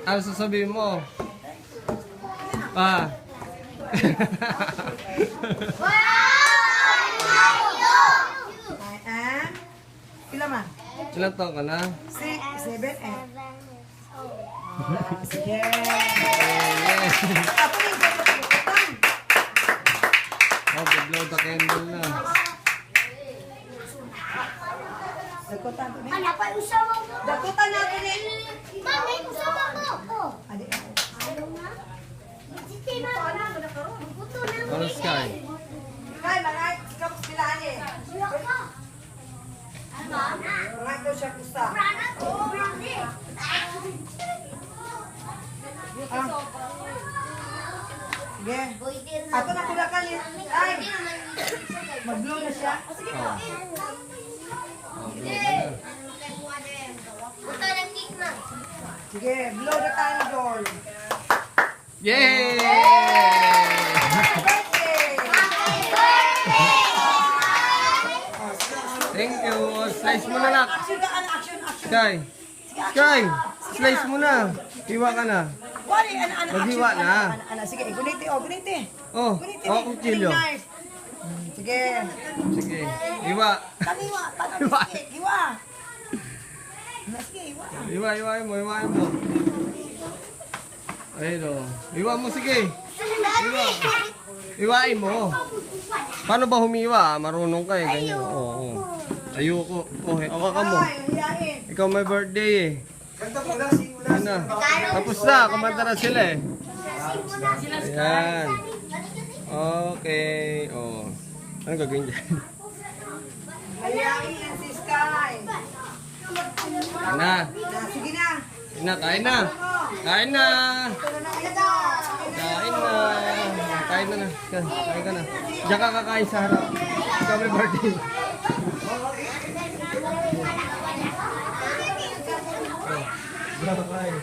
Ano sasabihin mo? Ah. Ilan man? Ilang taon ka na? 7, 8. Sige. Yes. Ako rin, dagutan. Oh, blow the candle na. Dagutan ko Ano pa usama mo? Dagutan natin eh. Mami, usama mo. Oh. Adi ako. Ayaw nga. Sige, mama. Buto na mo. Ano, Sky? Kay, mga kapos bilaan eh. Wala ka. Ano? Mga ito siya kusta. Prana to. Brande. Sige. Ato na kulakan eh. Ay, mag-blow na siya. Sige po. Buto ng cake na. Sige, blow the candle. Yay! Birthday! Thank you. Slice mo na, nak. Action ka, action, action. Sky. Sky. Slice mo na. Hiwa ka na. Wali, ano, Maghiwa action. na. Ano, sige, guniti, oh, guniti. Oh, Guniti. oh, kutsilyo. Knife. Sige. Sige. Hiwa. Tangiwa, Hiwa. sige, hiwa. Sige, hiwa. Hiwain mo. Ayun o. Hiwa mo, sige. Hiwain mo. Paano ba humiwa? Marunong ka eh. Ganyan. Oo. Ayoko. Oh, awa ka mo. Ay, hiyain. Ikaw may birthday eh. Ano na? Tapos na. Kumanta na sila eh. Ayan. Okay. Oh. Ano gagawin dyan? Hiyain yan si Sky. Kain na. Sige na. Kain na. Kain na. Ito na ito. Kain na. Kain na. Kain ka na. Diyan ka kakain sa harap. Ikaw may birthday. Oh. Diyan ka kain.